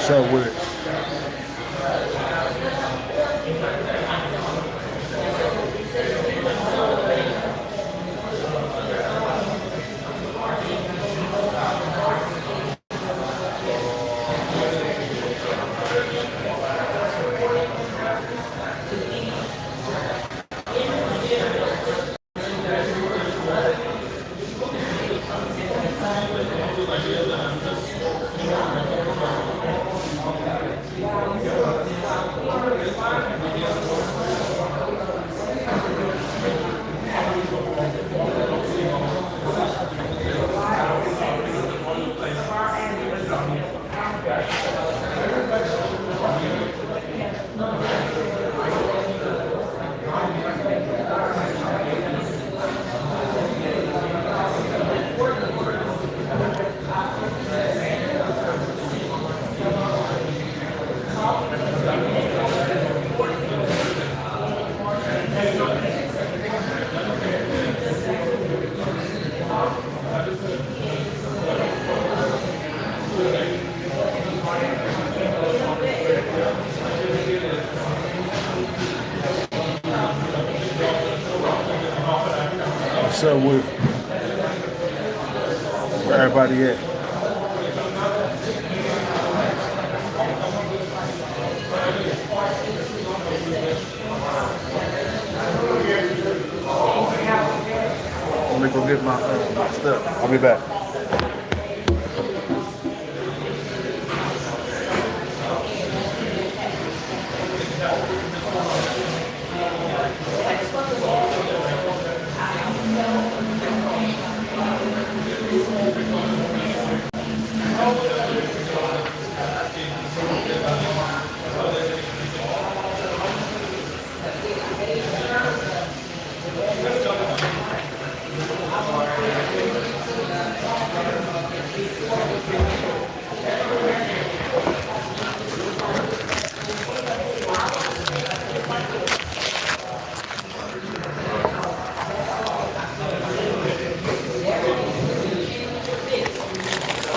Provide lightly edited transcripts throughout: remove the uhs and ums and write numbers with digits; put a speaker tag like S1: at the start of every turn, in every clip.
S1: So with it. So with where everybody at? Let me go get my stuff. I'll be back.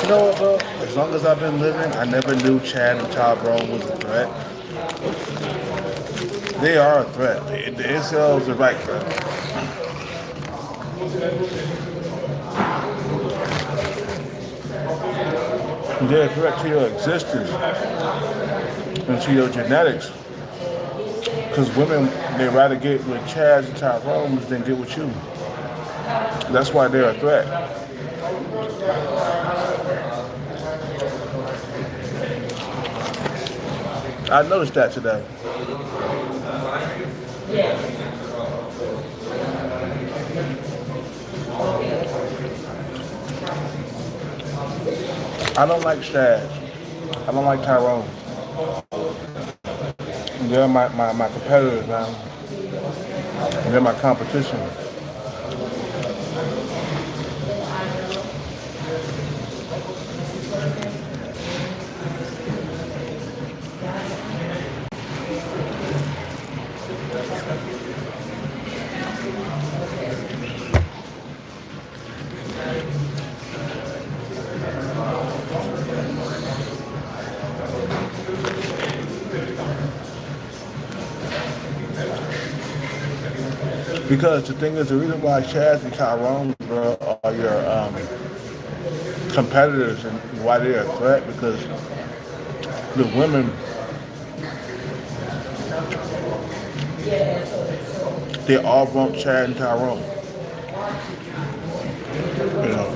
S1: You know what, bro? As long as I've been living, I never knew Chad and Tyrone was a threat. They are a threat. The incels are right threat. They're a threat to your existence and to your genetics. Because women, they rather get with Chaz and Tyrone's than get with you. That's why they're a threat. I noticed that today. I don't like Chaz. I don't like Tyrone. They're my competitors, man. They're my competition. Because the thing is, the reason why Chaz and Tyrone, bro, are your competitors and why they're a threat, because the women, they all want Chad and Tyrone. You know,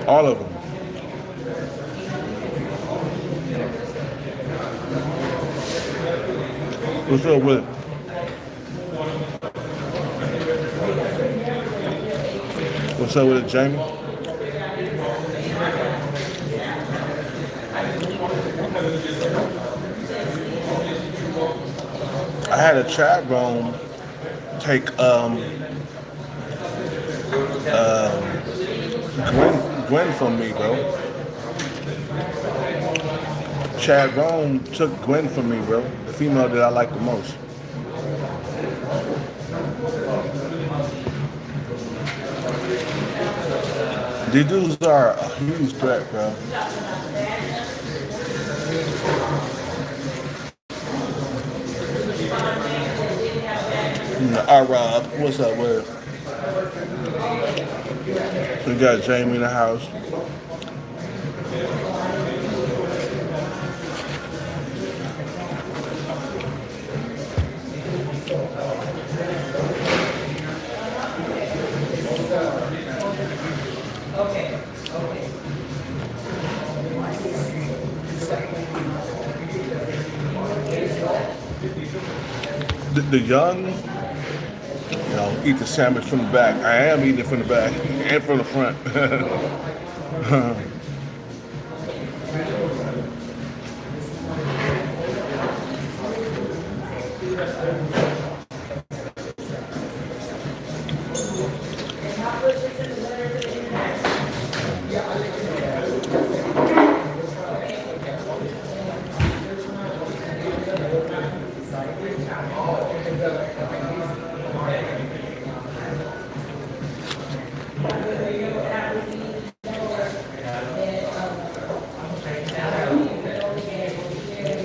S1: all of them. What's up with it? What's up with it, Jamie? I had a chat room take Gwen from me, bro. Chad Rome took Gwen from me, bro. The female that I like the most. These dudes are a huge threat, bro. Rob, what's up with it? We got Jamie in the house. The young, eat the sandwich from the back. I am eating it from the back and from the front.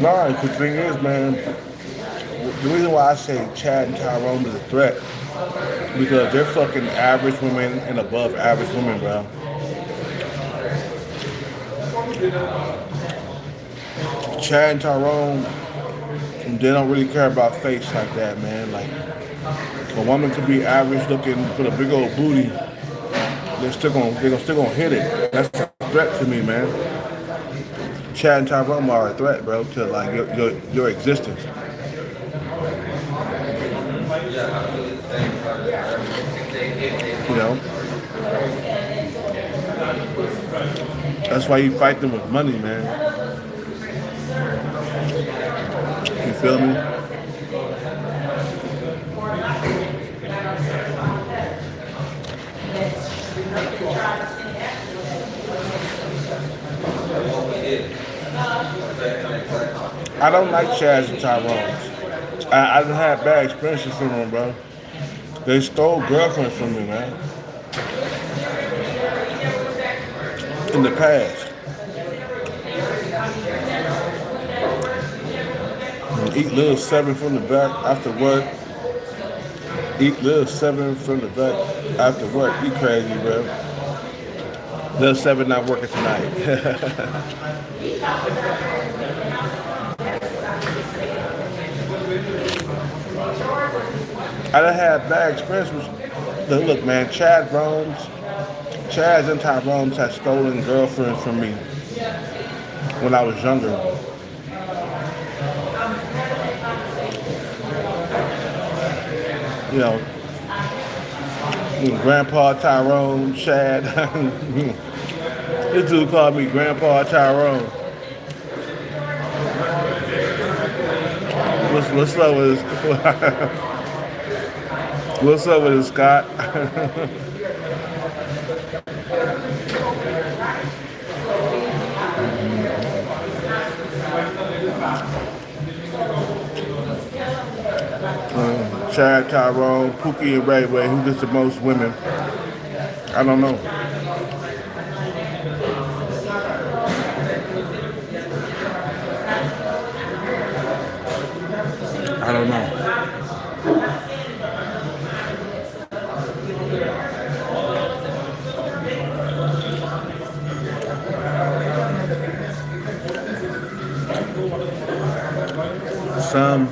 S1: Nah, the thing is, man, the reason why I say Chad and Tyrone is a threat because they're fucking average women and above average women, bro. Chad and Tyrone, they don't really care about face like that, man. Like a woman could be average looking with a big old booty, they're still gonna hit it. That's a threat to me, man. Chad and Tyrone are a threat, bro, to like your existence. You know, that's why you fight them with money, man. You feel me? I don't like Chads and Tyrones. I done had bad experiences from them, bro. They stole girlfriends from me, man. In the past. Eat little seven from the back after work. Eat little seven from the back after work. You crazy, bro. Little seven not working tonight. I done had bad experience with look, man, Chads and Tyrone's had stolen girlfriends from me when I was younger. You know, Grandpa Tyrone, Chad. This dude called me Grandpa Tyrone. What's up with this? What's up with it, Scott? Chad, Tyrone, Pookie, and Ray Ray, who gets the most women? I don't know. I don't know. Some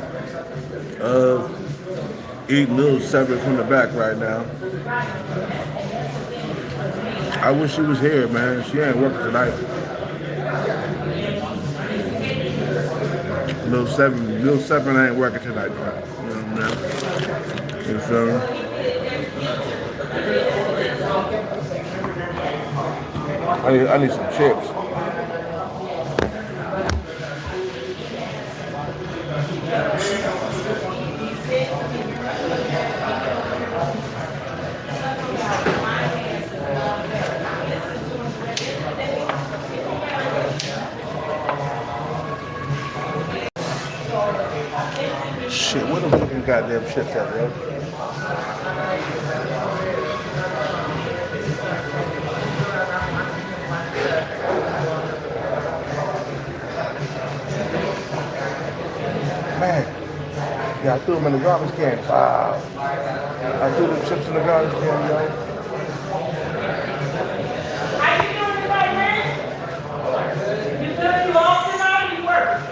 S1: eating little separate from the back right now. I wish she was here, man. She ain't working tonight. Little seven ain't working tonight, man. You know what I mean? You feel me? I need some chips. goddamn chips at, bro? Man. Yeah, I threw them in the garbage can. Wow. I threw the chips in the garbage can, yo.
S2: How you doing today, man? You good? You off tonight? You working?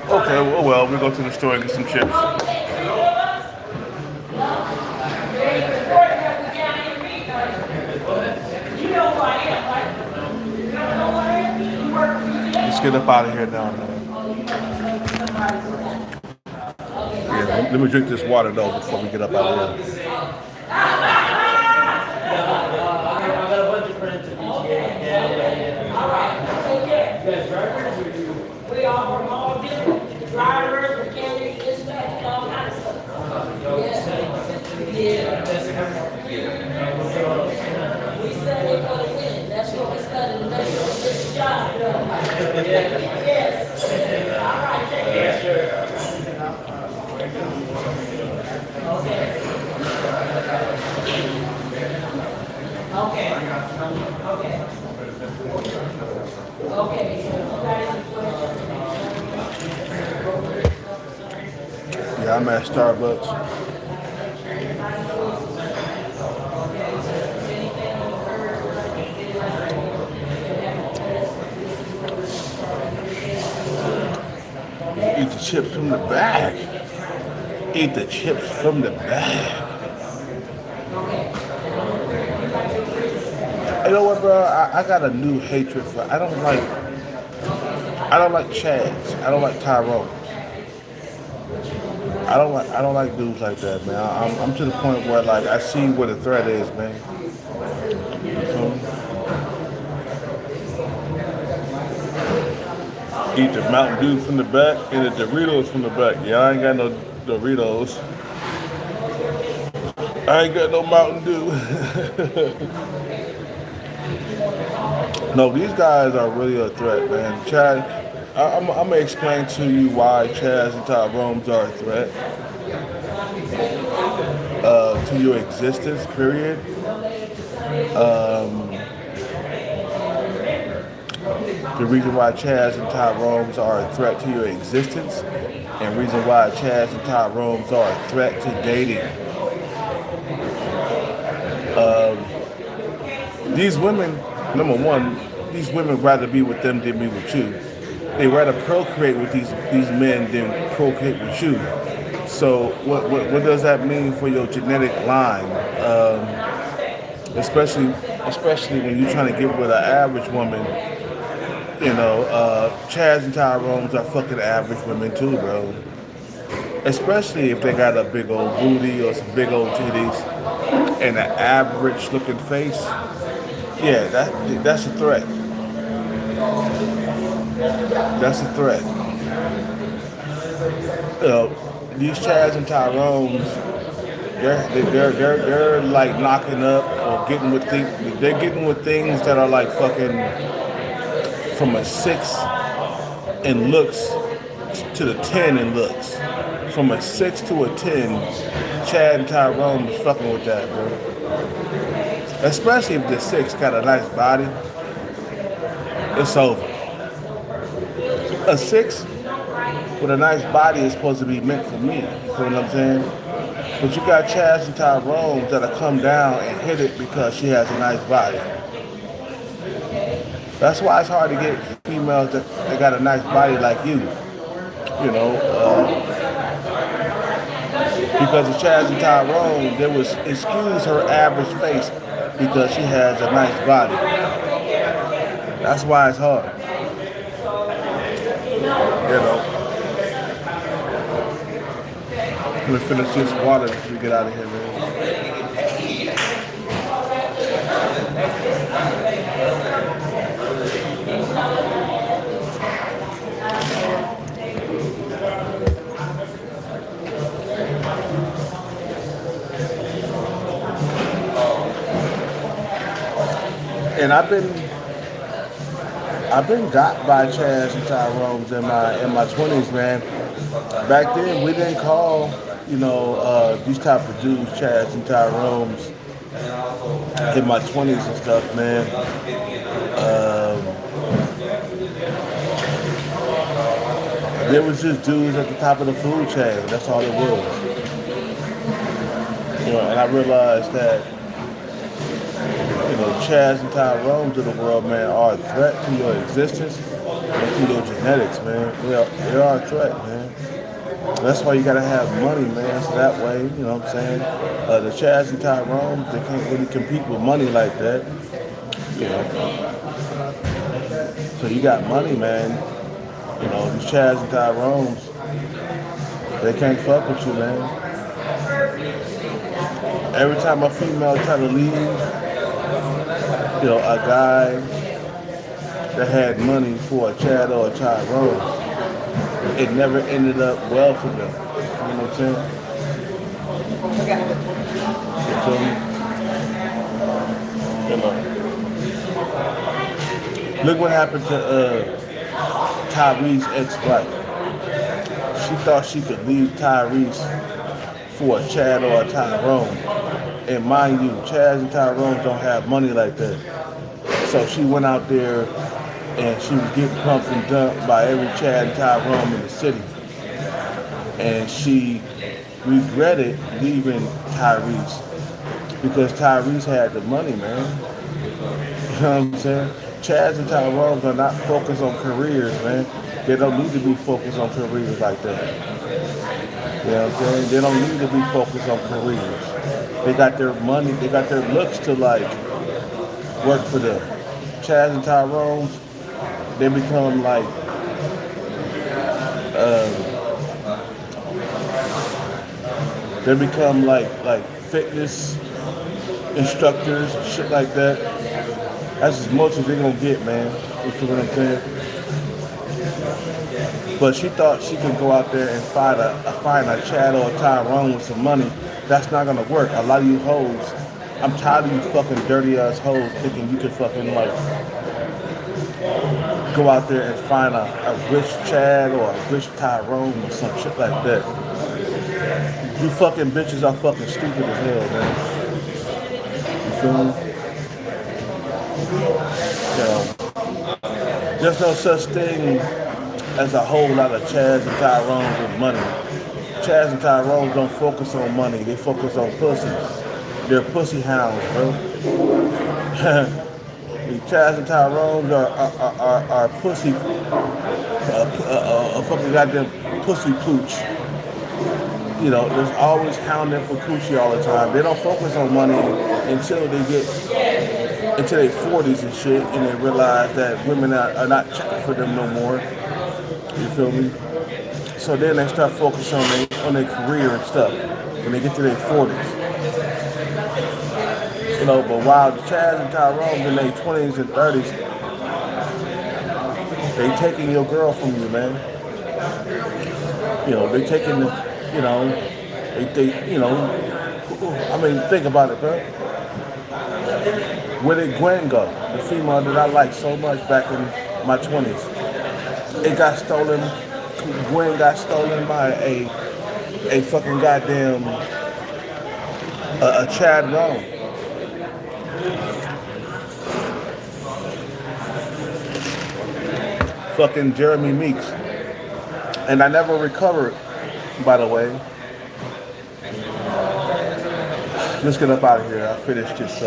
S1: Okay, well, we go to the store and get some chips.
S2: Okay, three of us? Very important that we down here meet, you know who I am, right? You don't know who I am? You work for me
S1: Let's
S2: today?
S1: get up out of here now, man.
S2: Oh, you must be working for somebody today.
S1: Yeah, let me drink this water though before we get up out of here.
S2: All right, take care. You guys drivers or you? We are from all different drivers, mechanics, dispatch, all kinds of stuff. Yeah. We study for the win. That's what we study to make sure we get the job done. Yes. All right, take care. Okay. Okay. Okay. So you got any questions?
S1: Yeah, I'm at Starbucks. You eat the chips from the bag. Eat the chips from the bag. You know what, bro? I got a new hatred for. I don't like Chads. I don't like Tyrone. I don't like dudes like that, man. I'm to the point where like I see where the threat is, man. You feel me? Eat the Mountain Dew from the back and the Doritos from the back. Yeah, I ain't got no Doritos. I ain't got no Mountain Dew. No, these guys are really a threat, man. Chad, I'm gonna explain to you why Chaz and Tyrone's are a threat to your existence, period. The reason why Chaz and Tyrone's are a threat to your existence, and reason why Chaz and Tyrone's are a threat to dating. These women, number one, these women rather be with them than be with you. They rather procreate with these men than procreate with you. So what does that mean for your genetic line? Especially when you're trying to get with an average woman. You know, Chaz and Tyrone's are fucking average women too, bro. Especially if they got a big old booty or some big old titties and an average looking face. Yeah, that's a threat. That's a threat. You know, these Chaz and Tyrones, they're like knocking up or getting with things. They're getting with things that are like fucking from a 6 in looks to the 10 in looks. From a 6 to a 10, Chad and Tyrone was fucking with that, bro. Especially if the 6 got a nice body, it's over. A 6 with a nice body is supposed to be meant for me. You feel what I'm saying? But you got Chaz and Tyrone that'll come down and hit it because she has a nice body. That's why it's hard to get females that got a nice body like you. You know, because of Chaz and Tyrone, there was excuse her average face because she has a nice body. That's why it's hard. You know. I'm gonna finish this water before we get out of here, man. And I've been got by Chaz and Tyrone's in my 20s, man. Back then, we didn't call, these type of dudes Chaz and Tyrone's in my 20s and stuff, man. There was just dudes at the top of the food chain. That's all it was. And I realized that, Chaz and Tyrone to the world, man, are a threat to your existence and to your genetics, man. They are a threat, man. That's why you gotta have money, man. So that way, you know what I'm saying? The Chaz and Tyrone, they can't really compete with money like that. You know. So you got money, man. These Chaz and Tyrones, they can't fuck with you, man. Every time a female try to leave, a guy that had money for a Chad or a Tyrone, it never ended up well for them. You know what I'm saying? You feel me? Look what happened to Tyrese's ex-wife. She thought she could leave Tyrese for a Chad or a Tyrone. And mind you, Chaz and Tyrone don't have money like that. So she went out there and she was getting pumped and dumped by every Chad and Tyrone in the city. And she regretted leaving Tyrese because Tyrese had the money, man. You know what I'm saying? Chaz and Tyrone are not focused on careers, man. They don't need to be focused on careers like that. You know what I'm saying? They don't need to be focused on careers. They got their money, they got their looks to work for them. Chaz and Tyrone's, they become like fitness instructors and shit like that. That's as much as they're gonna get, man. You feel what I'm saying? But she thought she could go out there and find a Chad or a Tyrone with some money. That's not gonna work. A lot of you hoes, I'm tired of you fucking dirty ass hoes thinking you can fucking go out there and find a rich Chad or a rich Tyrone or some shit like that. You fucking bitches are fucking stupid as hell, man. You feel me? There's no such thing as a whole lot of Chaz and Tyrones with money. Chaz and Tyrones don't focus on money. They focus on pussy. They're pussy hounds, bro. The Chaz and Tyrones are pussy, a fucking goddamn pussy pooch. There's always hounding for coochie all the time. They don't focus on money until they get into their 40s and shit, and they realize that women are not checking for them no more. You feel me? So then they start focusing on their career and stuff when they get to their 40s. But while the Chaz and Tyrone in their 20s and 30s, they taking your girl from you, man. They taking the, I mean, think about it, bro. Where did Gwen go? The female that I liked so much back in my 20s. It got stolen. Gwen got stolen by a fucking goddamn a Chad Rome. Fucking Jeremy Meeks. And I never recovered, by the way. Let's get up out of here. I finished this.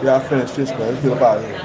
S1: Yeah, I finished this, man. Let's get up out of here.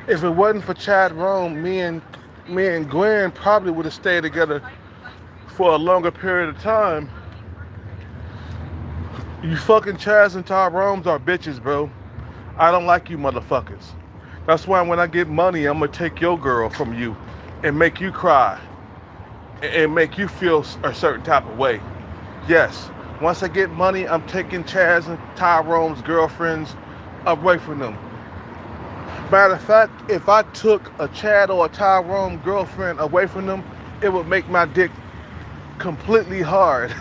S1: If it wasn't for Chad Rome, me and Gwen probably would have stayed together for a longer period of time. You fucking Chaz and Tyrones are bitches, bro. I don't like you motherfuckers. That's why when I get money, I'm gonna take your girl from you and make you cry and make you feel a certain type of way. Yes, once I get money, I'm taking Chaz and Tyrone's girlfriends away from them. Matter of fact, if I took a Chad or a Tyrone girlfriend away from them, it would make my dick completely hard.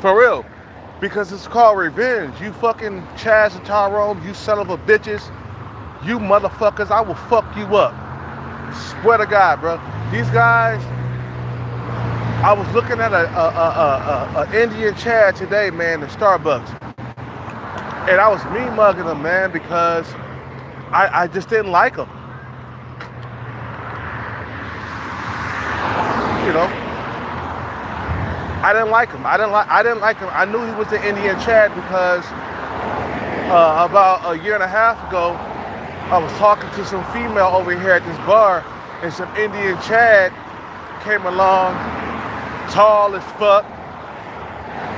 S1: For real. Because it's called revenge. You fucking Chaz and Tyrone, you son of a bitches, you motherfuckers, I will fuck you up. Swear to God, bro. These guys, I was looking at a Indian Chad today, man, in Starbucks. And I was mean mugging him, man, because I just didn't like him. You know, I didn't like him. I didn't like him. I knew he was an Indian Chad because about a year and a half ago, I was talking to some female over here at this bar, and some Indian Chad came along, tall as fuck.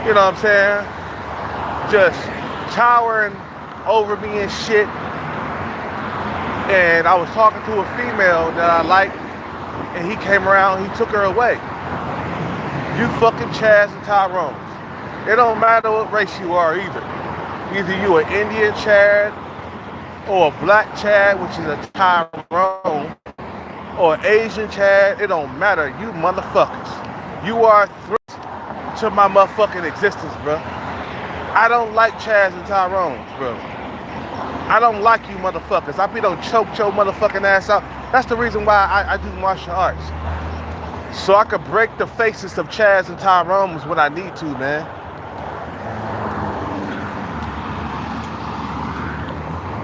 S1: You know what I'm saying? Just towering over me and shit. And I was talking to a female that I liked, and he came around, he took her away. You fucking Chaz and Tyrones. It don't matter what race you are either. Either you an Indian Chad, or a black Chad, which is a Tyrone, or an Asian Chad. It don't matter. You motherfuckers. You are a threat to my motherfucking existence, bro. I don't like Chaz and Tyrones, bro. I don't like you motherfuckers. I be done choke your motherfucking ass out. That's the reason why I do martial arts. So I could break the faces of Chaz and Tyrones when I need to, man.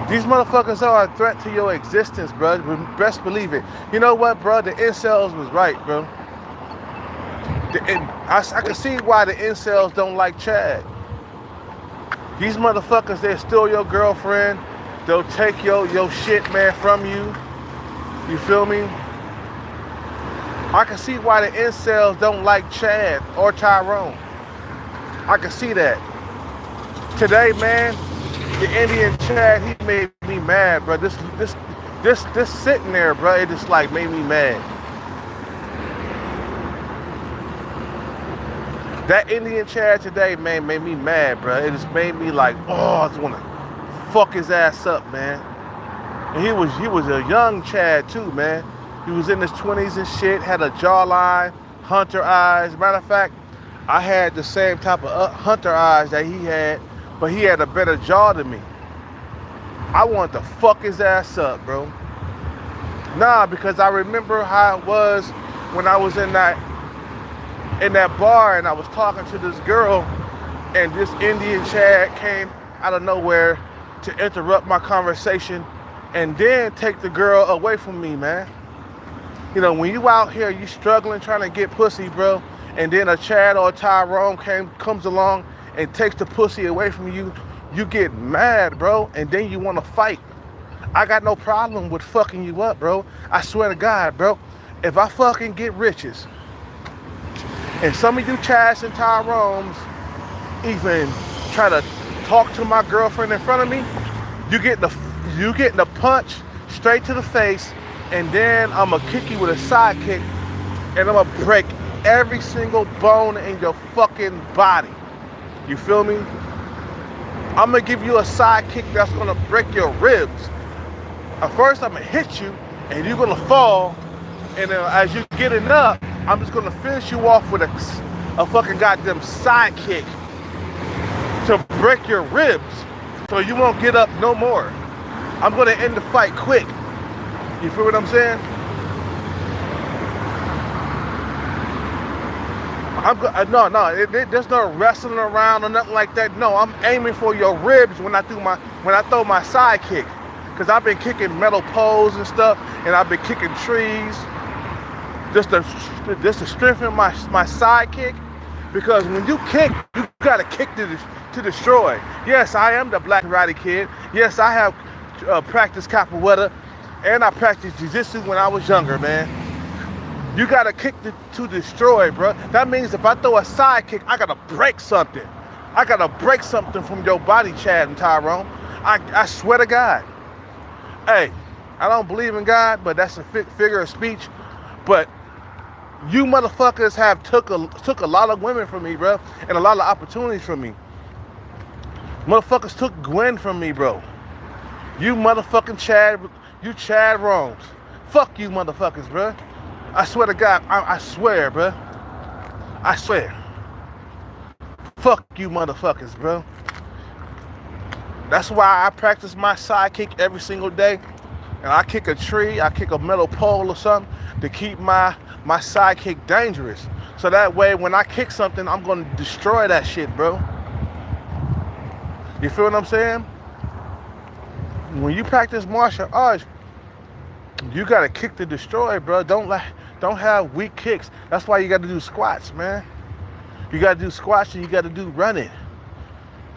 S1: These motherfuckers are a threat to your existence, bro. Best believe it. You know what, bro? The incels was right, bro. I can see why the incels don't like Chad. These motherfuckers, they'll steal your girlfriend. They'll take your shit, man, from you. You feel me? I can see why the incels don't like Chad or Tyrone. I can see that. Today, man, the Indian Chad, he made me mad, bro. This sitting there, bro, it just like made me mad. That Indian Chad today, man, made me mad, bro. It just made me like, oh, I just want to fuck his ass up, man. And he was a young Chad too, man. He was in his 20s and shit, had a jawline, hunter eyes. Matter of fact, I had the same type of hunter eyes that he had, but he had a better jaw than me. I wanted to fuck his ass up, bro. Nah, because I remember how it was when I was in that bar and I was talking to this girl, and this Indian Chad came out of nowhere to interrupt my conversation and then take the girl away from me, man. You know, when you out here, you struggling trying to get pussy, bro, and then a Chad or a Tyrone comes along and takes the pussy away from you, you get mad, bro, and then you want to fight. I got no problem with fucking you up, bro. I swear to God, bro, if I fucking get riches, and some of you Chads and Tyrones even try to talk to my girlfriend in front of me, you getting a punch straight to the face, and then I'm gonna kick you with a sidekick, and I'm gonna break every single bone in your fucking body. You feel me? I'm gonna give you a sidekick that's gonna break your ribs. At first, I'm gonna hit you, and you're gonna fall, and then as you're getting up, I'm just gonna finish you off with a fucking goddamn sidekick to break your ribs, so you won't get up no more. I'm gonna end the fight quick. You feel what I'm saying? There's no wrestling around or nothing like that. No, I'm aiming for your ribs when I throw my sidekick, because I've been kicking metal poles and stuff, and I've been kicking trees just to strengthen my sidekick. Because when you kick, you gotta kick to destroy. Yes, I am the Black Karate Kid. Yes, I have practiced capoeira, and I practiced jiu-jitsu when I was younger, man. You gotta kick to destroy, bro. That means if I throw a side kick, I gotta break something. I gotta break something from your body, Chad and Tyrone. I swear to God. Hey, I don't believe in God, but that's a figure of speech. But you motherfuckers have took a lot of women from me, bro, and a lot of opportunities from me. Motherfuckers took Gwen from me, bro. You motherfucking Chad Rones. Fuck you motherfuckers, bro. I swear to God, I swear, bro. I swear. Fuck you motherfuckers, bro. That's why I practice my side kick every single day. And I kick a tree, I kick a metal pole or something to keep my side kick dangerous. So that way when I kick something, I'm gonna destroy that shit, bro. You feel what I'm saying? When you practice martial arts, you gotta kick to destroy, bro. Don't have weak kicks. That's why you gotta do squats, man. You gotta do squats and you gotta do running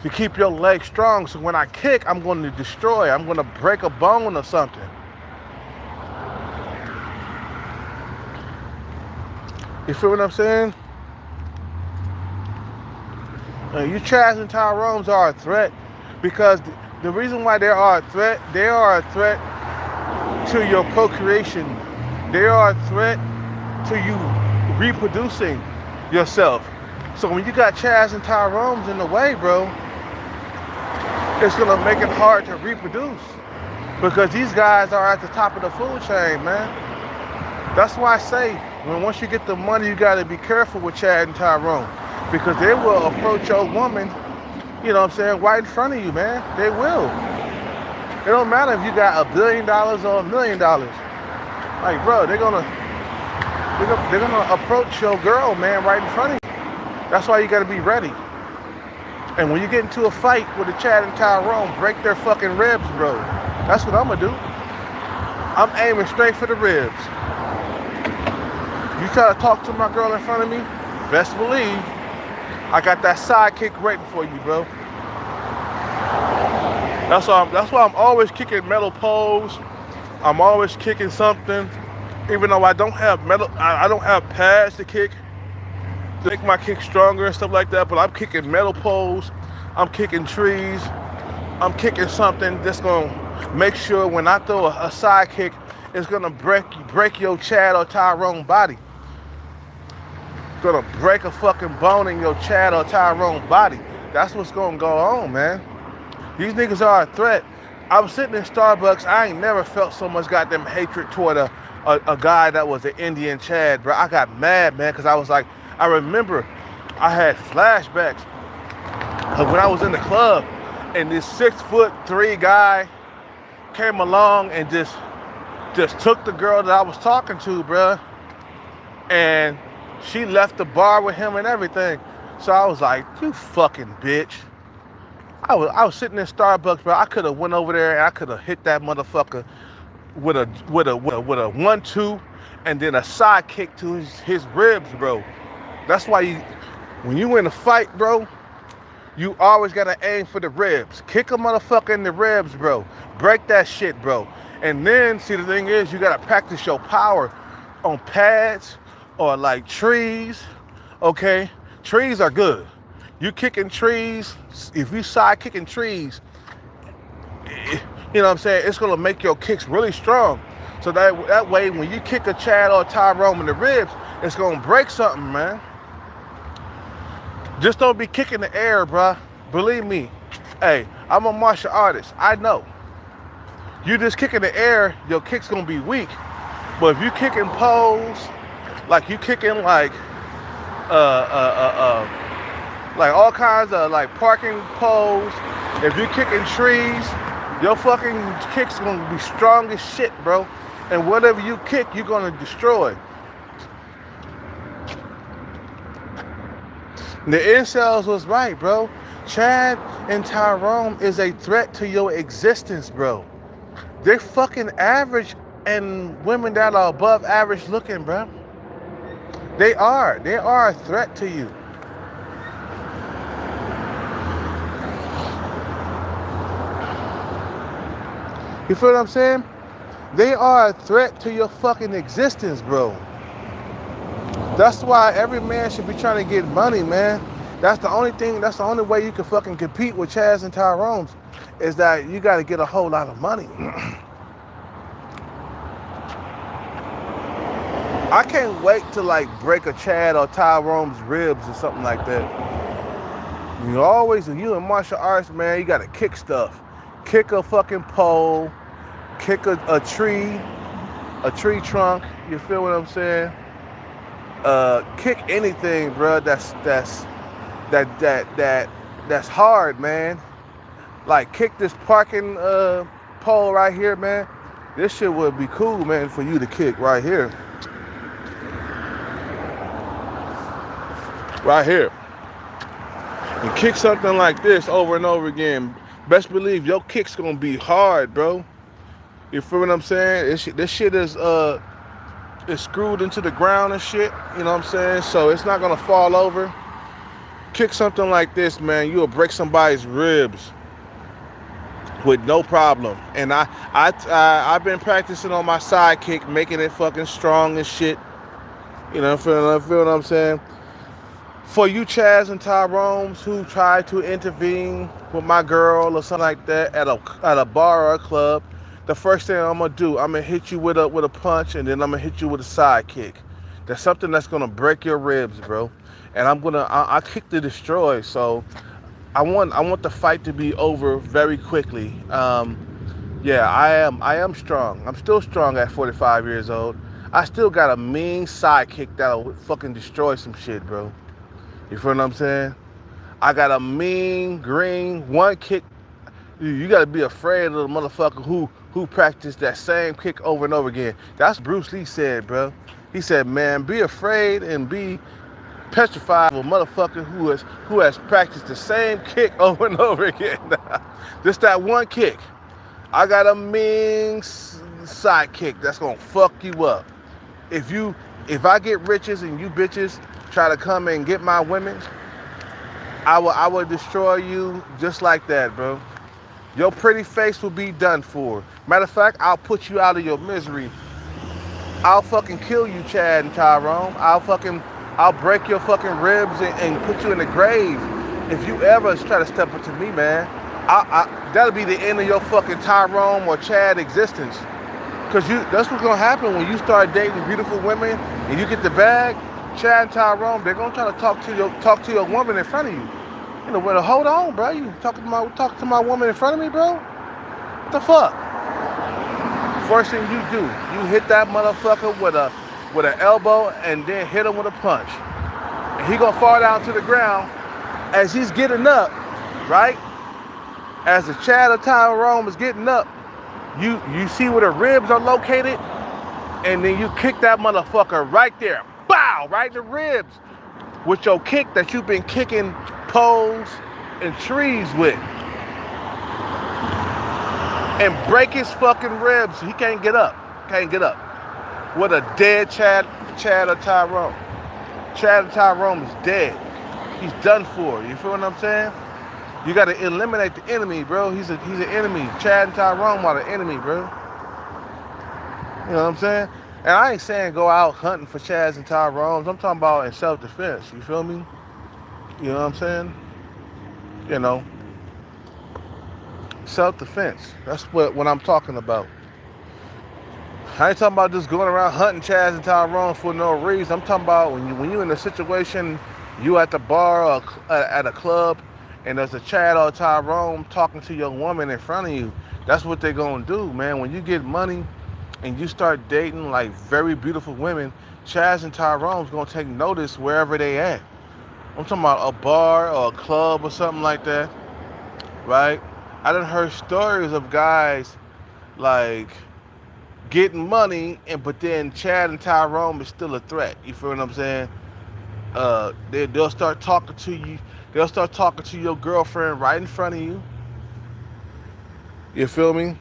S1: to keep your legs strong. So when I kick, I'm going to destroy. I'm going to break a bone or something. You feel what I'm saying? You Chaz and Tyrones are a threat because the reason why they are a threat to your procreation. They are a threat to you reproducing yourself. So when you got Chaz and Tyrones in the way, bro, it's gonna make it hard to reproduce because these guys are at the top of the food chain, man. That's why I say, once you get the money, you gotta be careful with Chad and Tyrone because they will approach your woman, you know what I'm saying, right in front of you, man. They will. It don't matter if you got $1 billion or $1 million. Like, bro, they're gonna approach your girl, man, right in front of you. That's why you gotta be ready. And when you get into a fight with a Chad and Tyrone, break their fucking ribs, bro. That's what I'm gonna do. I'm aiming straight for the ribs. You try to talk to my girl in front of me, best believe I got that side kick waiting for you, bro. That's why I'm always kicking metal poles. I'm always kicking something, even though I don't have I don't have pads to kick. To make my kick stronger and stuff like that, but I'm kicking metal poles, I'm kicking trees, I'm kicking something that's gonna make sure when I throw a side kick, it's gonna break your Chad or Tyrone body. It's gonna break a fucking bone in your Chad or Tyrone body. That's what's gonna go on, man. These niggas are a threat. I was sitting in Starbucks, I ain't never felt so much goddamn hatred toward a guy that was an Indian Chad, bro. I got mad, man, because I was like, I remember I had flashbacks of when I was in the club and this 6'3" guy came along and just took the girl that I was talking to, bruh. And she left the bar with him and everything. So I was like, you fucking bitch. I was sitting in Starbucks, bro. I could have went over there and I could have hit that motherfucker with a 1-2 and then a side kick to his ribs, bro. That's why when you in a fight, bro, you always gotta aim for the ribs. Kick a motherfucker in the ribs, bro. Break that shit, bro. And then, see, the thing is, you gotta practice your power on pads or like trees, okay? Trees are good. You kicking trees, if you side kicking trees, you know what I'm saying, it's gonna make your kicks really strong. So that way, when you kick a Chad or a Tyrone in the ribs, it's gonna break something, man. Just don't be kicking the air, bruh. Believe me. Hey, I'm a martial artist. I know. You just kicking the air, your kick's gonna be weak. But if you kicking poles, like you kicking like all kinds of like parking poles, if you kicking trees, your fucking kick's gonna be strong as shit, bro. And whatever you kick, you're gonna destroy. The incels was right, bro. Chad and Tyrone is a threat to your existence, bro. They're fucking average and women that are above average looking, bro. They are a threat to you. You feel what I'm saying? They are a threat to your fucking existence, bro. That's why every man should be trying to get money, man. That's the only thing, that's the only way you can fucking compete with Chaz and Tyrone's is that you got to get a whole lot of money. I can't wait to like break a Chad or Tyrone's ribs or something like that. You always, when you in martial arts, man, you got to kick stuff. Kick a fucking pole, kick a tree trunk. You feel what I'm saying? Kick anything, bro. That's hard, man. Like kick this parking pole right here, man. This shit would be cool, man, for you to kick right here. Right here. And kick something like this over and over again. Best believe your kick's gonna be hard, bro. You feel what I'm saying? This shit is screwed into the ground and shit. You know what I'm saying? So it's not gonna fall over. Kick something like this, man. You'll break somebody's ribs with no problem. And I've been practicing on my side kick, making it fucking strong and shit. You know, feel what I'm saying? For you Chaz and Tyrone's who try to intervene with my girl or something like that at a bar or a club, the first thing I'm gonna do, I'm gonna hit you with a punch, and then I'm gonna hit you with a side kick. That's something that's gonna break your ribs, bro. And I kick to destroy. So I want the fight to be over very quickly. Yeah, I am strong. I'm still strong at 45 years old. I still got a mean side kick that'll fucking destroy some shit, bro. You feel what I'm saying? I got a mean green one kick. You gotta be afraid of the motherfucker who practiced that same kick over and over again. That's what Bruce Lee said, bro. He said, man, be afraid and be petrified of a motherfucker who has practiced the same kick over and over again. Just that one kick. I got a mean side kick that's gonna fuck you up. If I get riches and you bitches try to come and get my women, I will destroy you just like that, bro. Your pretty face will be done for. Matter of fact, I'll put you out of your misery. I'll fucking kill you, Chad and Tyrone. I'll break your fucking ribs and put you in the grave. If you ever try to step up to me, man, that'll be the end of your fucking Tyrone or Chad existence. Cause that's what's gonna happen when you start dating beautiful women and you get the bag. Chad and Tyrone, they're gonna try to talk to your woman in front of you. You know, well, hold on, bro. You talking to my woman in front of me, bro? What the fuck? First thing you do, you hit that motherfucker with an elbow and then hit him with a punch. And he gonna fall down to the ground. As he's getting up, right? As the Chad or Tyrone is getting up, you see where the ribs are located, and then you kick that motherfucker right there. Bow! Right in the ribs. With your kick that you've been kicking poles and trees with. And break his fucking ribs. He can't get up. With a dead Chad or Tyrone. Chad or Tyrone is dead. He's done for. You feel what I'm saying? You gotta eliminate the enemy, bro. He's an enemy. Chad and Tyrone are the enemy, bro. You know what I'm saying? And I ain't saying go out hunting for Chads and Tyrones. I'm talking about in self-defense. You feel me? You know what I'm saying? You know, self-defense. That's what I'm talking about. I ain't talking about just going around hunting Chads and Tyrones for no reason. I'm talking about when you in a situation, you at the bar or at a club, and there's a Chad or a Tyrone talking to your woman in front of you. That's what they're gonna do, man. When you get money and you start dating like very beautiful women, Chaz and Tyrone's gonna take notice wherever they at. I'm talking about a bar or a club or something like that, right? I done heard stories of guys like getting money, but then Chad and Tyrone is still a threat. You feel what I'm saying? They'll start talking to you. They'll start talking to your girlfriend right in front of you. You feel me?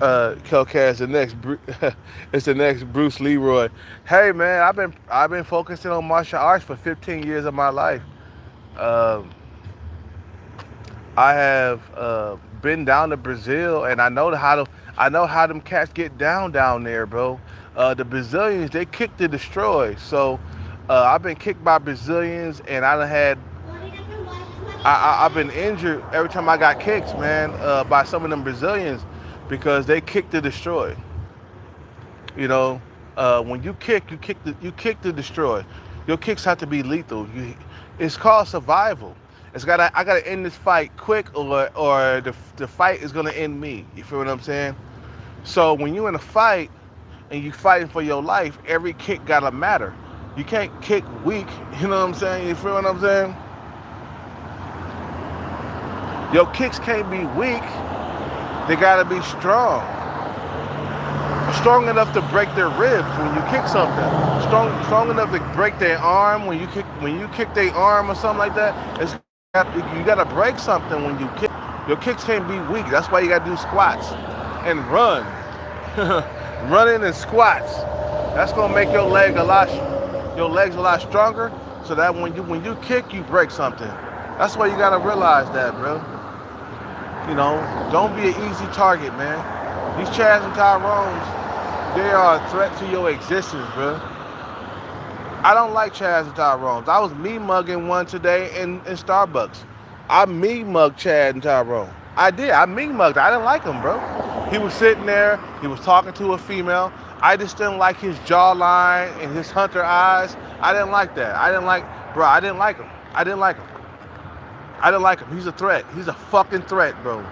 S1: Kelcast, it's the next Bruce Leroy. Hey man, I've been focusing on martial arts for 15 years of my life. I have
S3: been down to Brazil, and I know how them cats get down there, bro. The Brazilians, they kick to destroy. So I've been kicked by Brazilians, and I done had I've been injured every time I got kicked, man, by some of them Brazilians because they kick to destroy. You know, when you kick to destroy. Your kicks have to be lethal. It's called survival. I gotta end this fight quick, or the fight is gonna end me. You feel what I'm saying? So when you're in a fight and you fighting for your life, every kick gotta matter. You can't kick weak. You know what I'm saying? You feel what I'm saying? Your kicks can't be weak. They gotta be strong enough to break their ribs when you kick something. Strong enough to break their arm when you kick their arm or something like that. You gotta break something when you kick. Your kicks can't be weak. That's why you gotta do squats and run, running and squats. That's gonna make your legs a lot stronger. So that when you kick, you break something. That's why you gotta realize that, bro. You know, don't be an easy target, man. These Chads and Tyrones, they are a threat to your existence, bro. I don't like Chads and Tyrones. I was me mugging one today in Starbucks. I me mugged Chad and Tyrone. I did. I me mugged. I didn't like him, bro. He was sitting there. He was talking to a female. I just didn't like his jawline and his hunter eyes. I didn't like that. Bro, I didn't like him. I didn't like him. I didn't like him. He's a threat. He's a fucking threat, bro.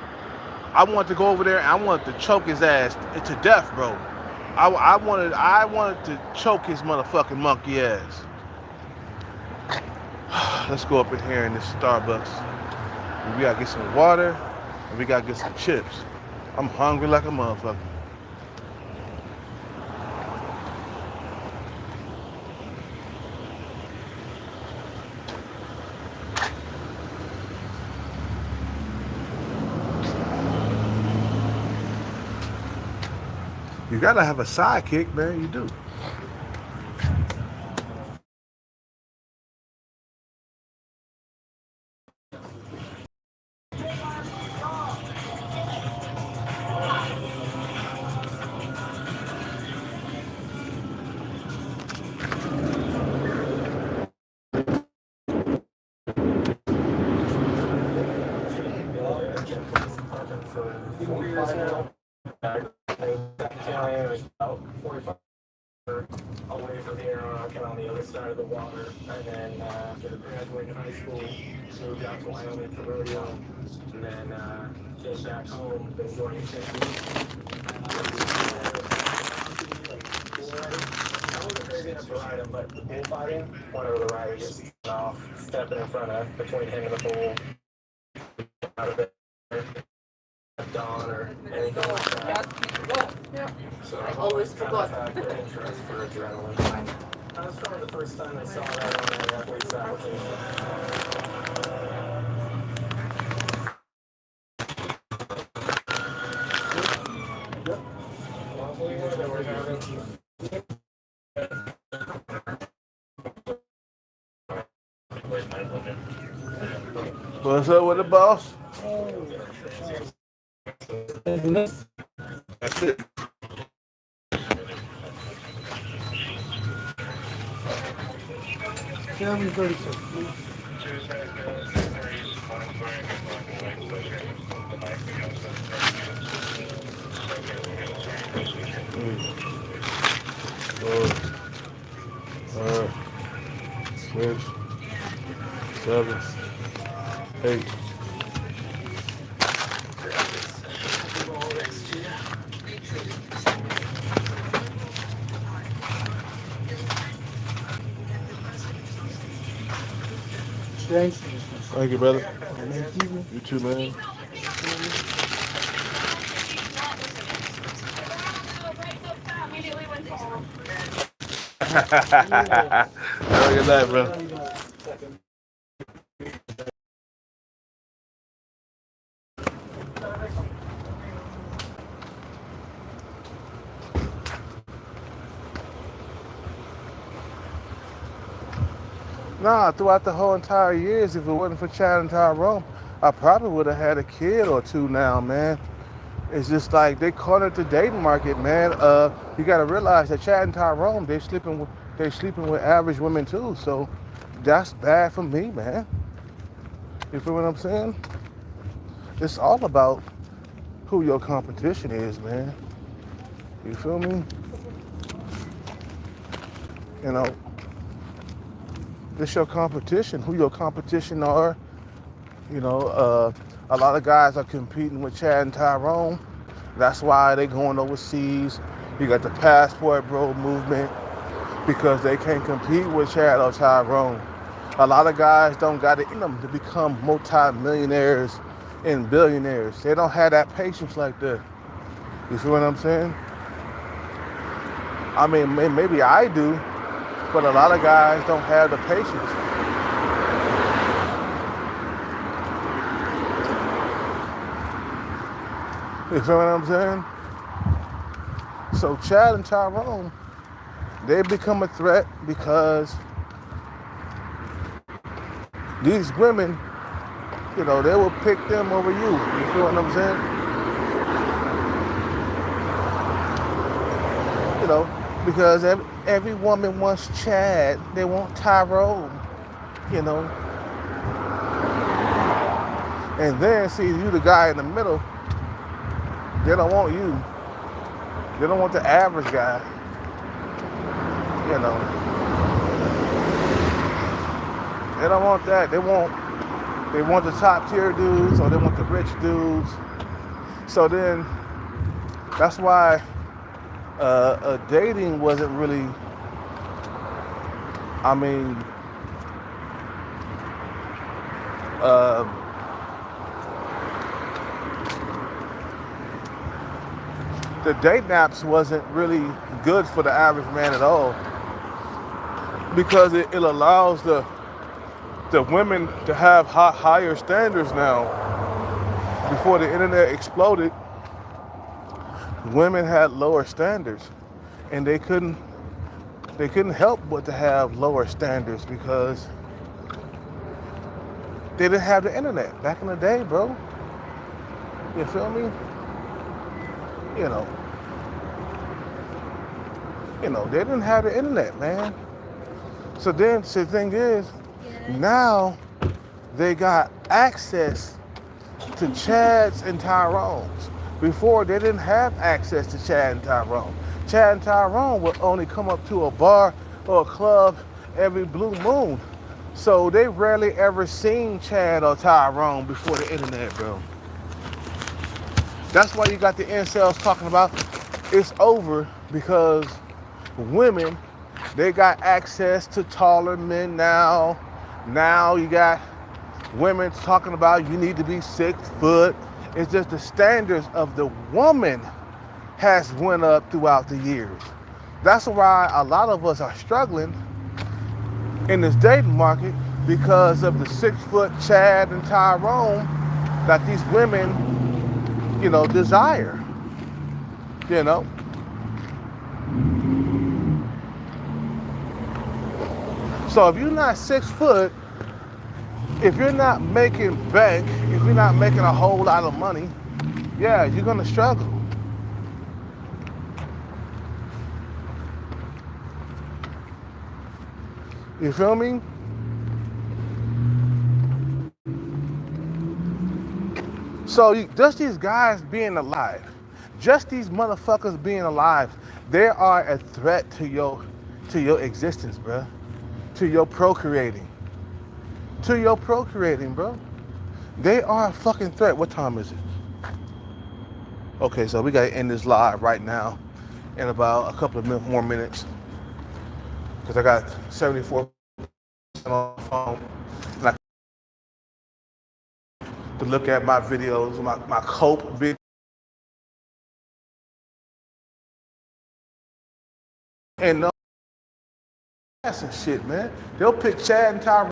S3: I wanted to go over there and I wanted to choke his ass to death, bro. I wanted to choke his motherfucking monkey ass. Let's go up in here in this Starbucks. We gotta get some water and we gotta get some chips. I'm hungry like a motherfucker. You gotta have a sidekick, man. You do.
S4: Away from here, kind of on the other side of the water, and then after graduating high school, moved out to Wyoming for rodeo, and then came back home, been joining technique. I wasn't very good at the riding, but the bullfighting, whenever the rider gets off, stepping in front of, between him and the bull, out of it, dawn or anything like that. So I've always kind of had an interest for adrenaline. I was probably the first time I saw that on an athlete's application.
S3: What's up with the boss? That's it.
S1: 7:36. Five, 6, 7, 8.
S5: Thanks.
S1: Thank you, brother. You too, man. Have a good night, bro.
S3: Nah, throughout the whole entire years, if it wasn't for Chad and Tyrone, I probably would have had a kid or two now, man. It's just like they caught it the dating market, man. You got to realize that Chad and Tyrone, they sleeping with average women too. So that's bad for me, man. You feel what I'm saying? It's all about who your competition is, man. You feel me? You know, it's your competition. Who your competition are. You know, a lot of guys are competing with Chad and Tyrone. That's why they going overseas. You got the passport bro movement because they can't compete with Chad or Tyrone. A lot of guys don't got it in them to become multi-millionaires and billionaires. They don't have that patience like that. You feel what I'm saying? I mean, maybe I do, but a lot of guys don't have the patience. You feel what I'm saying? So Chad and Tyrone, they become a threat because these women, you know, they will pick them over you. You feel what I'm saying? You know, because every woman wants Chad, they want Tyrone, you know. And then see you the guy in the middle, they don't want you. They don't want the average guy, you know. They don't want that. They want the top tier dudes or they want the rich dudes. So then that's why dating wasn't really, I mean, the dating apps wasn't really good for the average man at all because it allows the women to have higher standards now. Before the internet exploded, women had lower standards, and they couldn't help but to have lower standards because they didn't have the internet back in the day, bro. You feel me? You know, they didn't have the internet, man. So then, the thing is, now they got access to Chads and Tyrones. Before, they didn't have access to Chad and Tyrone. Chad and Tyrone would only come up to a bar or a club every blue moon. So they rarely ever seen Chad or Tyrone before the internet, bro. That's why you got the incels talking about it's over because women, they got access to taller men now. Now you got women talking about you need to be 6 foot. It's just the standards of the woman has went up throughout the years. That's why a lot of us are struggling in this dating market because of the 6 foot Chad and Tyrone that these women, desire. You know. So if you're not 6 foot, if you're not making bank, if you're not making a whole lot of money, yeah, you're gonna struggle. You feel me? So just these guys being alive, just these motherfuckers being alive, they are a threat to your existence, bro. To your procreating. Bro. They are a fucking threat. What time is it? Okay, so we gotta end this live right now in about a couple of more minutes because I got 74% on the phone. And I to look at my videos, my cope video. And no ass and shit, man. They'll pick Chad and Tyrone.